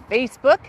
Facebook.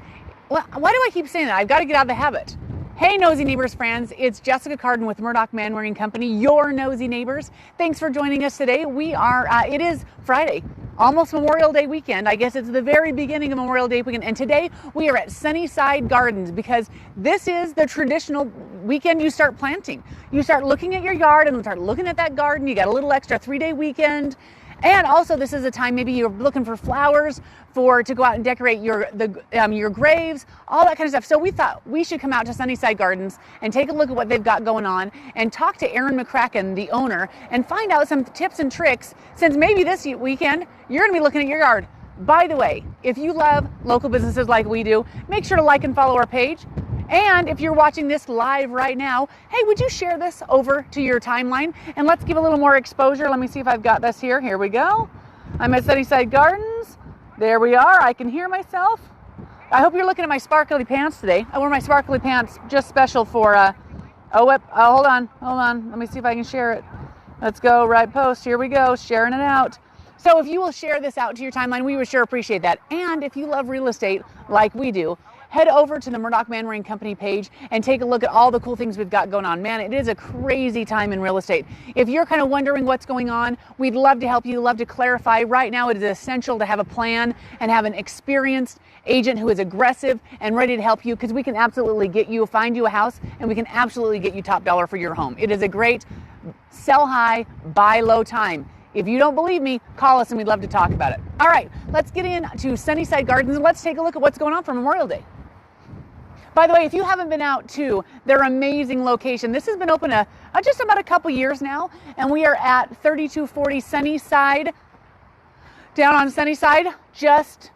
Well, why do I keep saying that? I've got to get out of the habit. Hey, Nosy Neighbors friends, it's Jessica Cardin with Murdoch Man-Wearing Company, your nosy neighbors. Thanks for joining us today. It is Friday, almost Memorial Day weekend. I guess it's the very beginning of Memorial Day weekend. And today we are at Sunnyside Gardens because this is the traditional weekend you start planting. You start looking at your yard and start looking at that garden. You got a little extra 3-day weekend. And also this is a time maybe you're looking for flowers to go out and decorate your graves, all that kind of stuff. So we thought we should come out to Sunnyside Gardens and take a look at what they've got going on and talk to Aaron McCracken, the owner, and find out some tips and tricks since maybe this weekend you're going to be looking at your yard. By the way, if you love local businesses like we do, make sure to like and follow our page. And if you're watching this live right now, hey, would you share this over to your timeline? And let's give a little more exposure. Let me see if I've got this here. Here we go. I'm at Sunnyside Gardens. There we are. I can hear myself. I hope you're looking at my sparkly pants today. I wore my sparkly pants just special for, hold on. Let me see if I can share it. Let's go, right post. Here we go, sharing it out. So if you will share this out to your timeline, we would sure appreciate that. And if you love real estate like we do, head over to the Murdoch Man-Wearing Company page and take a look at all the cool things we've got going on. Man, it is a crazy time in real estate. If you're kind of wondering what's going on, we'd love to help you, love to clarify. Right now, it is essential to have a plan and have an experienced agent who is aggressive and ready to help you, because we can absolutely find you a house, and we can absolutely get you top dollar for your home. It is a great sell high, buy low time. If you don't believe me, call us and we'd love to talk about it. All right, let's get into Sunnyside Gardens and let's take a look at what's going on for Memorial Day. By the way, if you haven't been out to their amazing location, this has been open just about a couple years now, and we are at 3240 Sunnyside, down on Sunnyside, just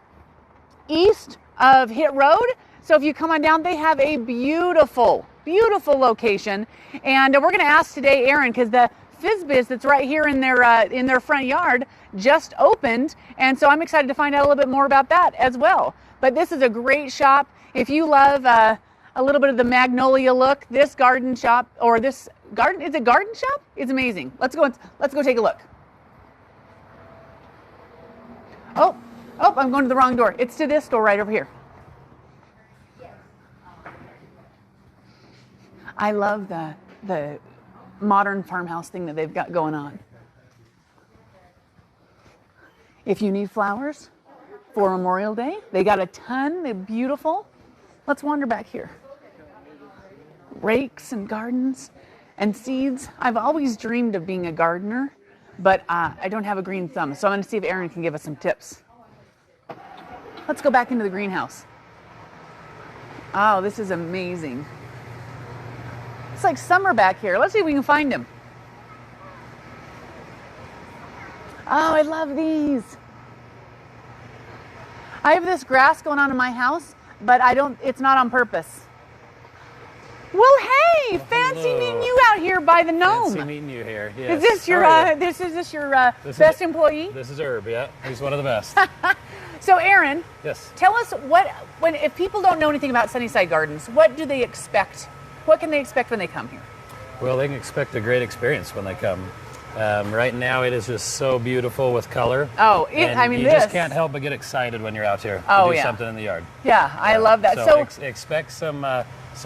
east of Hit Road. So if you come on down, they have a beautiful, beautiful location. And we're going to ask today Aaron, because the Fizbiz that's right here in their front yard just opened, and so I'm excited to find out a little bit more about that as well. But this is a great shop. If you love a little bit of the magnolia look, this garden shop, or this garden, is it garden shop? It's amazing. Let's go take a look. Oh, I'm going to the wrong door. It's to this door right over here. I love the modern farmhouse thing that they've got going on. If you need flowers for Memorial Day, they got a ton. They're beautiful. Let's wander back here. Rakes and gardens and seeds. I've always dreamed of being a gardener, but I don't have a green thumb, so I'm going to see if Aaron can give us some tips. Let's go back into the greenhouse. Oh, this is amazing. It's like summer back here. Let's see if we can find him. Oh, I love these. I have this grass going on in my house, but it's not on purpose. Well, hey, fancy meeting you out here by the gnome. Fancy meeting you here. Yes. Is this your best employee? This is Herb, yeah. He's one of the best. So Aaron, yes. Tell us if people don't know anything about Sunnyside Gardens, what do they expect? What can they expect when they come here? Well, they can expect a great experience when they come. Right now, it is just so beautiful with color. Oh, you just can't help but get excited when you're out here to do something in the yard. Yeah, I love that. So expect some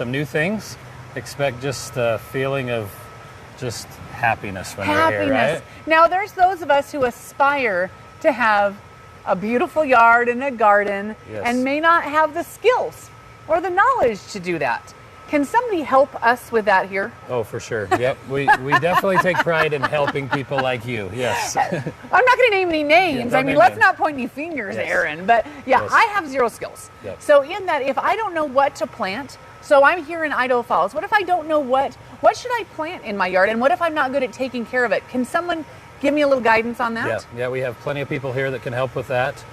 new things. Expect just a feeling of just happiness when you're here, right? Now, there's those of us who aspire to have a beautiful yard and a garden, and may not have the skills or the knowledge to do that. Can somebody help us with that here? Oh, for sure. Yep. We definitely take pride in helping people like you. Yes. I'm not going to name any names. Let's not point any fingers, Aaron. But I have zero skills. Yep. So in that, if I don't know what to plant, so I'm here in Idaho Falls. What if I don't know what should I plant in my yard? And what if I'm not good at taking care of it? Can someone give me a little guidance on that? Yeah, we have plenty of people here that can help with that.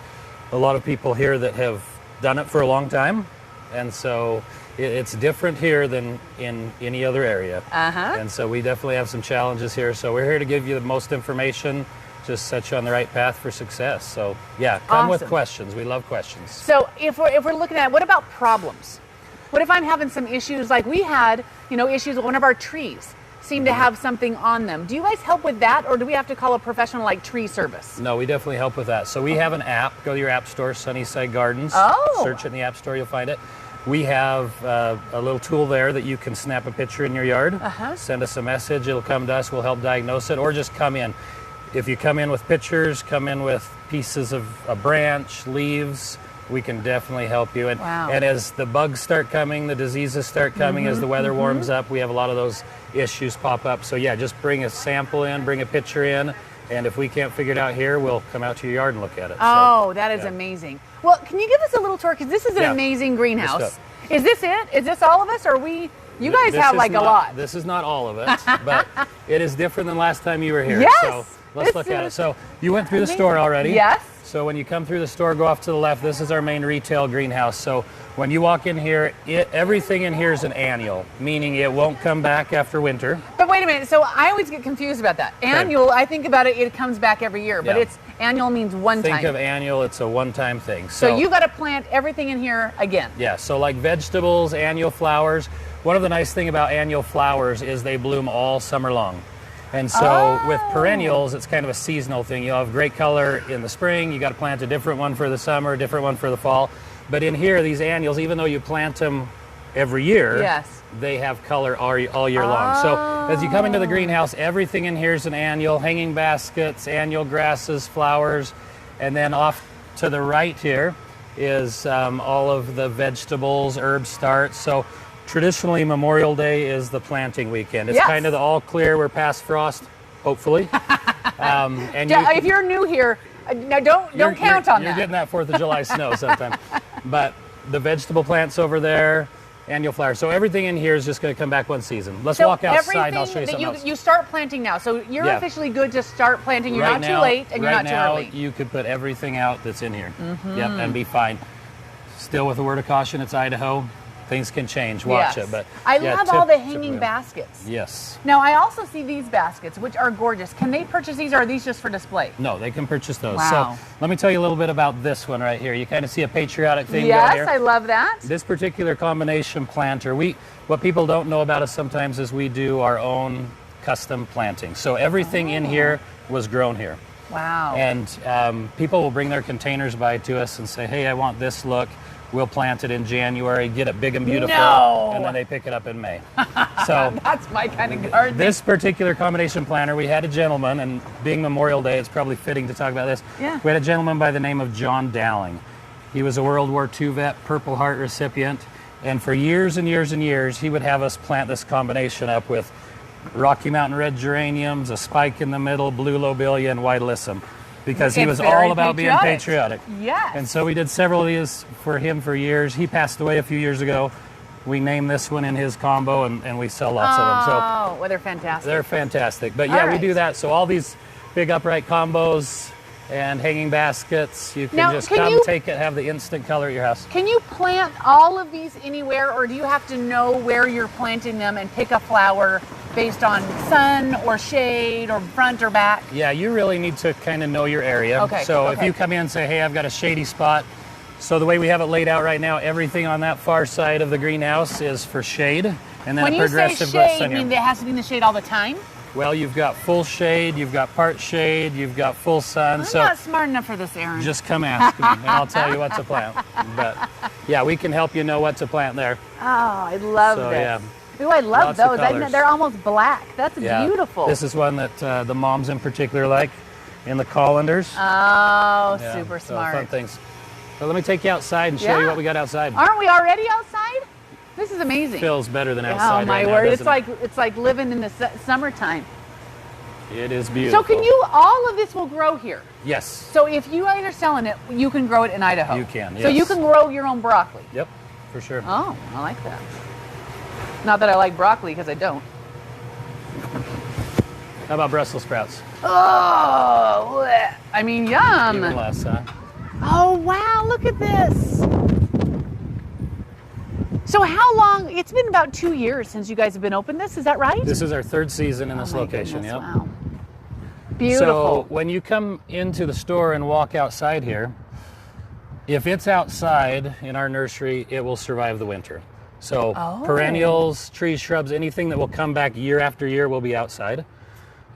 A lot of people here that have done it for a long time. And so it's different here than in any other area. And so we definitely have some challenges here. So we're here to give you the most information, just set you on the right path for success. So come with questions. We love questions. So if we're looking at, what about problems? What if I'm having some issues like we had, issues with one of our trees? seem to have something on them. Do you guys help with that, or do we have to call a professional like tree service? No, we definitely help with that. So we have an app. Go to your app store, Sunnyside Gardens. Oh. Search it in the app store, you'll find it. We have a little tool there that you can snap a picture in your yard, send us a message, it'll come to us, we'll help diagnose it, or just come in. If you come in with pictures, come in with pieces of a branch, leaves, we can definitely help you. And, and as the bugs start coming, the diseases start coming, as the weather warms up, we have a lot of those issues pop up. So yeah, just bring a sample in, bring a picture in, and if we can't figure it out here, we'll come out to your yard and look at it. Oh, so, that is amazing. Well, can you give us a little tour? Because this is an amazing greenhouse. Is this it? Is this all of us? Or you guys have like a lot. This is not all of it, but it is different than last time you were here. Yes, so let's look at it. So you went through the store already. Yes. So when you come through the store, go off to the left. This is our main retail greenhouse. So when you walk in here, everything in here is an annual, meaning it won't come back after winter. But wait a minute. So I always get confused about that. Annual, I think about it, it comes back every year. But it's annual means one time. Think of annual, it's a one-time thing. So you got to plant everything in here again. Yeah, so like vegetables, annual flowers. One of the nice things about annual flowers is they bloom all summer long. And so with perennials, it's kind of a seasonal thing. You'll have great color in the spring. You got to plant a different one for the summer, a different one for the fall. But in here, these annuals, even though you plant them every year, they have color all year long. So as you come into the greenhouse, everything in here is an annual, hanging baskets, annual grasses, flowers. And then off to the right here is all of the vegetables, herbs start. So traditionally, Memorial Day is the planting weekend. It's kind of the all clear. We're past frost, hopefully. And if you're new here, now don't count on that. You're getting that 4th of July snow sometime. But the vegetable plants over there, annual flowers. So everything in here is just going to come back one season. Let's walk outside and I'll show you something else. You start planting now. So you're officially good to start planting. You're not too late and you're not too early. You could put everything out that's in here. And be fine. Still with a word of caution, it's Idaho. Things can change. Watch it. But I love all the hanging baskets. Yes. Now I also see these baskets, which are gorgeous. Can they purchase these, or are these just for display? No, they can purchase those. Wow. So let me tell you a little bit about this one right here. You kind of see a patriotic thing going here. Yes, I love that. This particular combination planter, what people don't know about us sometimes is we do our own custom planting. So everything in here was grown here. Wow. And people will bring their containers by to us and say, hey, I want this look. We'll plant it in January, get it big and beautiful, and then they pick it up in May. So that's my kind of garden. This particular combination planter, we had a gentleman, and being Memorial Day, it's probably fitting to talk about this. Yeah. We had a gentleman by the name of John Dowling. He was a World War II vet, Purple Heart recipient, and for years and years and years, he would have us plant this combination up with Rocky Mountain red geraniums, a spike in the middle, blue lobelia, and white alyssum. Because he was all about being patriotic. Yes. And so we did several of these for him for years. He passed away a few years ago. We named this one in his combo, and we sell lots of them. Oh, well, they're fantastic. They're fantastic. But yeah, we do that. So all these big upright combos and hanging baskets, you can just come, take it, have the instant color at your house. Can you plant all of these anywhere, or do you have to know where you're planting them and pick a flower based on sun or shade or front or back? Yeah, you really need to kind of know your area. Okay. So if you come in and say, hey, I've got a shady spot. So the way we have it laid out right now, everything on that far side of the greenhouse is for shade. And then when a progressive you say shade, you mean it has to be in the shade all the time? Well, you've got full shade, you've got part shade, you've got full sun. I'm not smart enough for this, Aaron. Just come ask me, and I'll tell you what to plant. But yeah, we can help you know what to plant there. Oh, I love this. Yeah. Ooh, I love those. They're almost black. That's beautiful. This is one that the moms in particular like, in the colanders. Oh, super smart. Fun things. So let me take you outside and show you what we got outside. Aren't we already outside? This is amazing. Feels better than outside. Oh my word! It's like living in the summertime. It is beautiful. So all of this will grow here? Yes. So if you guys are selling it, you can grow it in Idaho? You can, yes. So you can grow your own broccoli? Yep, for sure. Oh, I like that. Not that I like broccoli, because I don't. How about Brussels sprouts? Oh, I mean, yum. Even less, huh? Oh, wow, look at this. So how long, it's been about 2 years since you guys have been open this, is that right? This is our third season in this location, yep. Wow. Beautiful. So when you come into the store and walk outside here, if it's outside in our nursery, it will survive the winter. So perennials, trees, shrubs, anything that will come back year after year will be outside.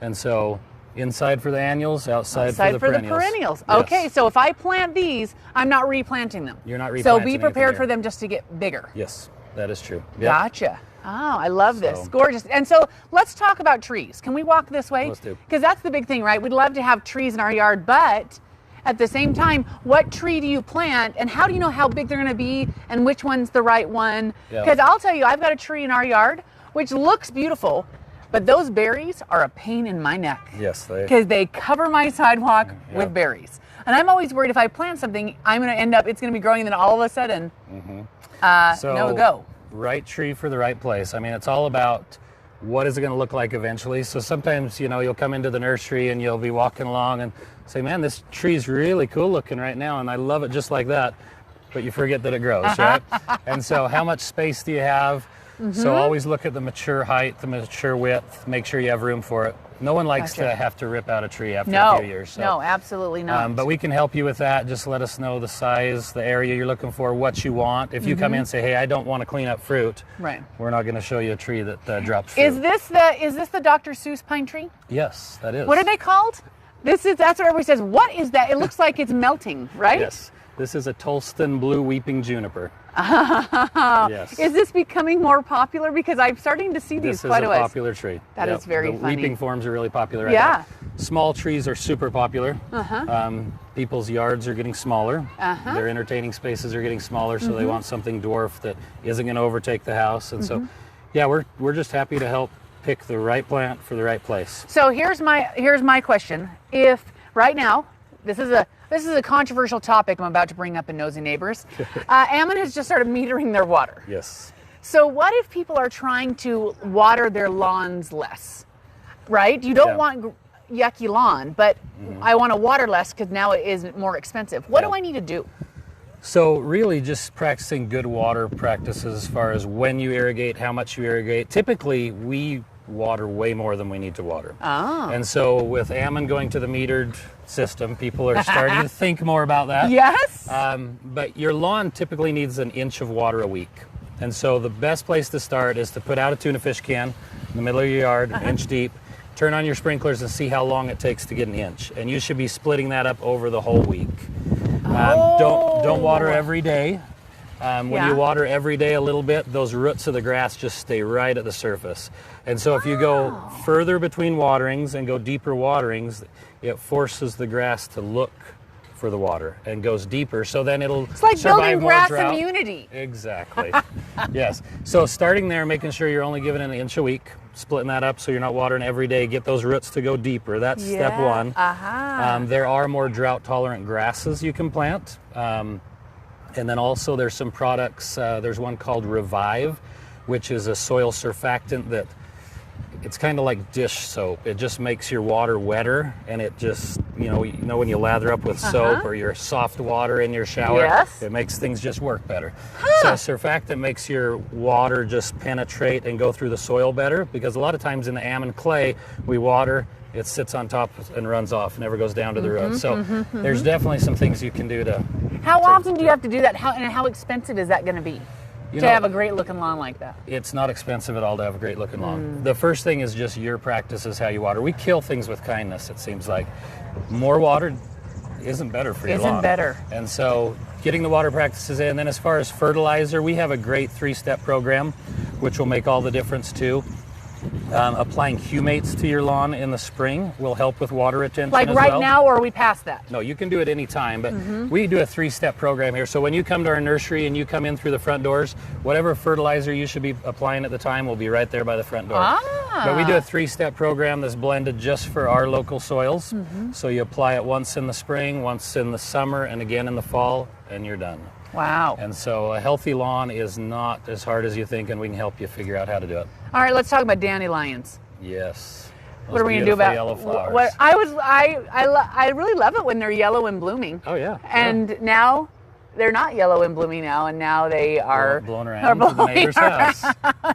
And so inside for the annuals, outside for the perennials. Yes. Okay, so if I plant these, I'm not replanting them. You're not replanting. So be prepared for them just to get bigger. Yes, that is true. Yep. Gotcha. Oh, I love this. Gorgeous. And so let's talk about trees. Can we walk this way? Let's do. Because that's the big thing, right? We'd love to have trees in our yard, but at the same time, what tree do you plant and how do you know how big they're going to be and which one's the right one? Because I'll tell you, I've got a tree in our yard which looks beautiful, but those berries are a pain in my neck. Yes, because they cover my sidewalk with berries. And I'm always worried if I plant something, I'm going to end up, it's going to be growing, and then all of a sudden, no go. Right tree for the right place. I mean, it's all about what is it going to look like eventually. So sometimes, you know, you'll come into the nursery and you'll be walking along and say, man, this tree's really cool looking right now, and I love it just like that. But you forget that it grows, right? And so how much space do you have? So always look at the mature height, the mature width, make sure you have room for it. No one likes to have to rip out a tree after a few years. So, no, absolutely not. But we can help you with that. Just let us know the size, the area you're looking for, what you want. If you come in and say, hey, I don't want to clean up fruit, we're not going to show you a tree that drops fruit. Is this the Dr. Seuss pine tree? Yes, that is. What are they called? That's what everybody says. What is that? It looks like it's melting, right? Yes. This is a Tolston blue weeping juniper. Yes. Is this becoming more popular? Because I'm starting to see these quite a ways. This is a popular tree. That is very funny. The weeping forms are really popular right now. Small trees are super popular. People's yards are getting smaller. Their entertaining spaces are getting smaller, so they want something dwarf that isn't going to overtake the house. And so, we're just happy to help pick the right plant for the right place. So here's my question. If right now, this is a controversial topic I'm about to bring up in Nosy Neighbors. Ammon has just started metering their water. Yes. So what if people are trying to water their lawns less, right? You don't want yucky lawn, but I want to water less because now it is more expensive. What do I need to do? So really just practicing good water practices as far as when you irrigate, how much you irrigate. Typically, we water way more than we need to water. And so with Ammon going to the metered system, people are starting to think more about that. Yes. But your lawn typically needs an inch of water a week. And so the best place to start is to put out a tuna fish can in the middle of your yard, inch deep, turn on your sprinklers and see how long it takes to get an inch. And you should be splitting that up over the whole week. Don't water every day. When you water every day a little bit, those roots of the grass just stay right at the surface. And so if you go further between waterings and go deeper waterings, it forces the grass to look for the water and goes deeper. So then it's like building grass immunity. Exactly. Yes. So starting there, making sure you're only giving it an inch a week, splitting that up so you're not watering every day. Get those roots to go deeper. That's step one. There are more drought-tolerant grasses you can plant. And then also there's some products, there's one called Revive, which is a soil surfactant that it's kind of like dish soap. It just makes your water wetter, and it just, you know when you lather up with soap or your soft water in your shower, it makes things just work better. So surfactant makes your water just penetrate and go through the soil better, because a lot of times in the Ammon clay, we water, it sits on top and runs off, never goes down to the root. So there's definitely some things you can do to... How often do you have to do that? How expensive is that going to be to have a great looking lawn like that? It's not expensive at all to have a great looking lawn. The first thing is just your practices, how you water. We kill things with kindness, it seems like. More water isn't better for your lawn. Isn't better. And so getting the water practices in. Then as far as fertilizer, we have a great 3-step program, which will make all the difference too. Applying humates to your lawn in the spring will help with water retention like as right well. now, or are we past that? No, you can do it any time, but we do a 3-step program here. So when you come to our nursery and you come in through the front doors, whatever fertilizer you should be applying at the time will be right there by the front door. But we do a 3-step program that's blended just for our local soils. So you apply it once in the spring, once in the summer, and again in the fall, and you're done. Wow. And so a healthy lawn is not as hard as you think, and we can help you figure out how to do it. All right, let's talk about dandelions. Yes. What are we going to do about yellow flowers? I really love it when they're yellow and blooming. Oh yeah. And now they're not yellow and blooming now, and now they are blown around to the neighbor's house.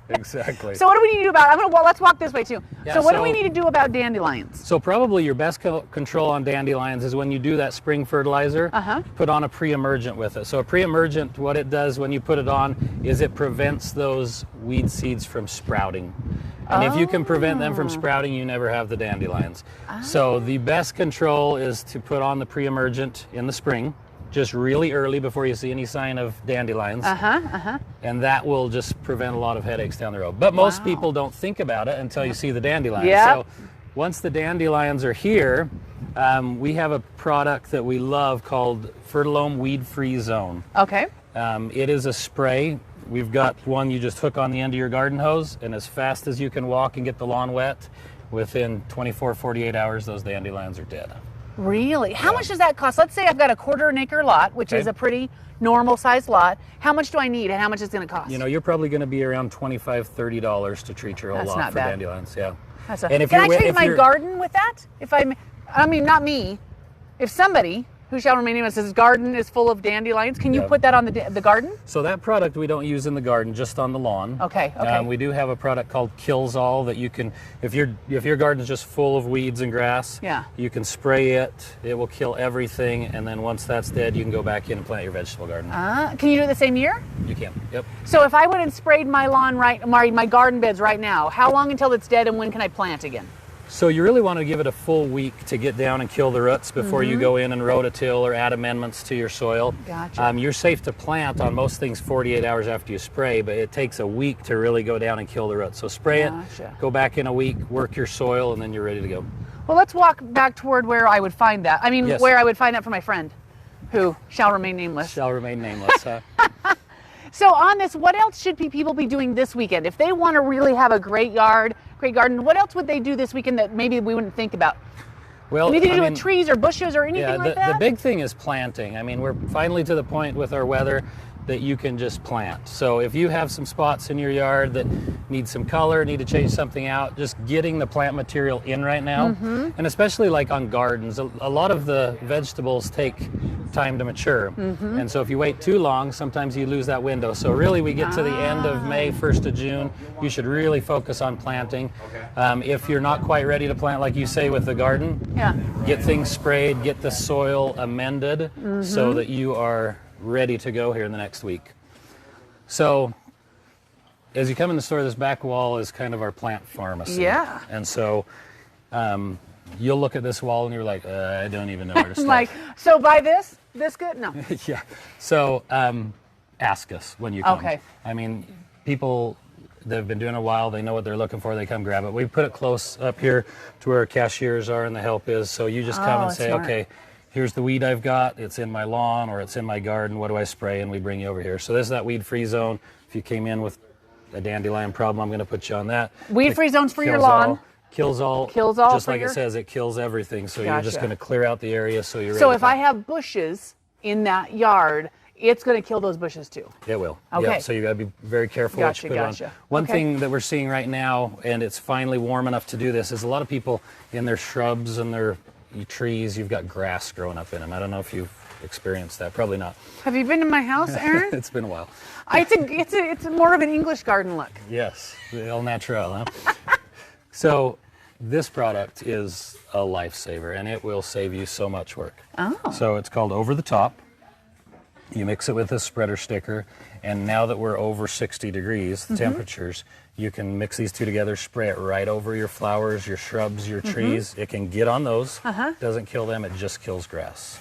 Exactly. So what do we need to do about? Let's walk this way too. Yeah, so what do we need to do about dandelions? So probably your best control on dandelions is when you do that spring fertilizer, put on a pre-emergent with it. So a pre-emergent, what it does when you put it on is it prevents those weed seeds from sprouting. And if you can prevent them from sprouting, you never have the dandelions. So the best control is to put on the pre-emergent in the spring, just really early before you see any sign of dandelions. And that will just prevent a lot of headaches down the road. But most people don't think about it until you see the dandelions. So once the dandelions are here, we have a product that we love called Fertilome Weed Free Zone. Okay. It is a spray. We've got one you just hook on the end of your garden hose, and as fast as you can walk and get the lawn wet, within 24, 48 hours, those dandelions are dead. Really? How much does that cost? Let's say I've got a 1/4 acre lot, which is a pretty normal sized lot. How much do I need and how much is it going to cost? You know, you're probably going to be around $25, $30 to treat your whole lot for dandelions. Yeah. And if can I treat my garden with that? I mean, not me. If somebody who shall remain nameless, his garden is full of dandelions, can you put that on the garden? So that product we don't use in the garden, just on the lawn. Okay. We do have a product called Kills All that you can, if your garden is just full of weeds and grass, you can spray it. It will kill everything, and then once that's dead, you can go back in and plant your vegetable garden. Can you do it the same year? You can. Yep. So if I went and sprayed my lawn my garden beds right now, how long until it's dead, and when can I plant again? So you really want to give it a full week to get down and kill the roots before you go in and rototill or add amendments to your soil. Gotcha. You're safe to plant on most things 48 hours after you spray, but it takes a week to really go down and kill the roots. So spray it, go back in a week, work your soil, and then you're ready to go. Well, let's walk back toward where I would find that. Where I would find that for my friend, who shall remain nameless. Shall remain nameless, huh? So on this, what else should people be doing this weekend? If they want to really have a great garden, what else would they do this weekend that maybe we wouldn't think about? Well, anything to do with trees or bushes or anything like that? The big thing is planting. I mean, we're finally to the point with our weather that you can just plant. So if you have some spots in your yard that need some color, need to change something out, just getting the plant material in right now. And especially like on gardens, a lot of the vegetables take time to mature. And so if you wait too long, sometimes you lose that window. So really we get to the end of May, 1st of June, you should really focus on planting. If you're not quite ready to plant, like you say with the garden, get things sprayed, get the soil amended so that you are ready to go here in the next week. So as you come in the store, this back wall is kind of our plant pharmacy. And so you'll look at this wall and you're like, I don't even know where to start. Like, so buy this good? No. So ask us when you come. I mean, people that have been doing it a while, they know what they're looking for, they come grab it. We put it close up here to where cashiers are and the help is, so you just come and say, okay, here's the weed I've got, it's in my lawn or it's in my garden, what do I spray? And we bring you over here. So this is that weed-free zone. If you came in with a dandelion problem, I'm going to put you on that. Weed-free zones for your lawn. Kills all. Just like it says, it kills everything. So you're just going to clear out the area so you're ready. So if I have bushes in that yard, it's going to kill those bushes too. It will. Okay. So you got to be very careful what you put on. One thing that we're seeing right now, and it's finally warm enough to do this, is a lot of people in their shrubs and their trees, you've got grass growing up in them. I don't know if you've experienced that. Probably not. Have you been to my house, Aaron? It's been a while. It's more of an English garden look. Yes, el natural, huh? So this product is a lifesaver, and it will save you so much work. So it's called Over the Top. You mix it with a spreader sticker, and now that we're over 60 degrees, the temperatures, you can mix these two together, spray it right over your flowers, your shrubs, your trees. It can get on those. Doesn't kill them, it just kills grass.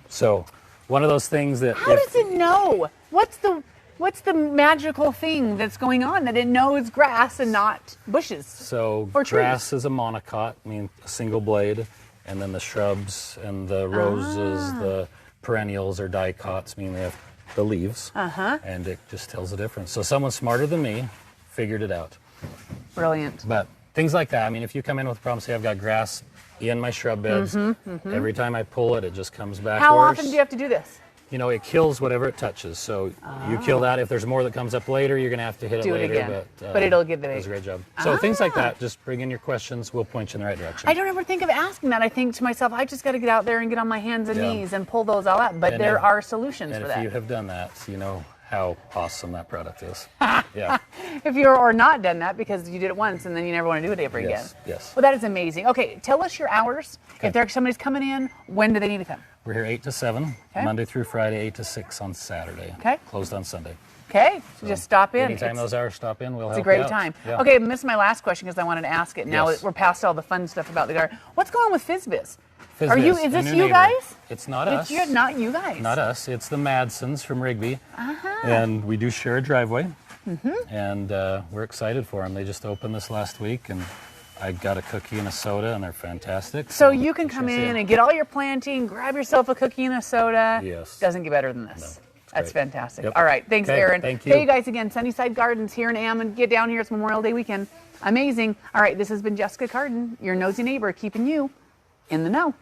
So one of those things that... How does it know? What's the magical thing that's going on that it knows grass and not bushes? So grass is a monocot, I mean a single blade, and then the shrubs and the roses, the perennials or dicots, meaning they have the leaves, and it just tells the difference. So someone smarter than me figured it out. Brilliant. But things like that, I mean, if you come in with a problem, say I've got grass in my shrub beds, every time I pull it, it just comes back How worse. often do you have to do this? it kills whatever it touches. So you kill that. If there's more that comes up later, you're going to have to hit it Do it later. again. But it'll get the It does a great job. So things like that, just bring in your questions. We'll point you in the right direction. I don't ever think of asking that. I think to myself, I just got to get out there and get on my hands and knees and pull those all out. But there are solutions for that. And if you have done that, you know how awesome that product is. Yeah. If you're or not done that because you did it once and then you never want to do it ever again. Yes. Well, that is amazing. Okay, tell us your hours. Okay. If somebody's coming in, when do they need to come? We're here 8 to 7, Monday through Friday, 8 to 6 on Saturday. Okay. Closed on Sunday. Okay, so just stop in. Anytime those hours, stop in. We'll help you out. It's a great time. Yeah. Okay, this is my last question because I wanted to ask it. Now we're past all the fun stuff about the garden. What's going on with FizzBiz? Is this you guys? It's not us. It's not you guys. Not us. It's the Madsons from Rigby. And we do share a driveway. And we're excited for them. They just opened this last week, and I got a cookie and a soda, and they're fantastic. So you can come in and get all your planting, grab yourself a cookie and a soda. Yes. Doesn't get better than this. No. That's fantastic. Yep. All right. Thanks, Aaron. Thank you. Hey, you guys, again, Sunnyside Gardens here in Ammon. Get down here. It's Memorial Day weekend. Amazing. All right. This has been Jessica Carden, your nosy neighbor, keeping you in the know.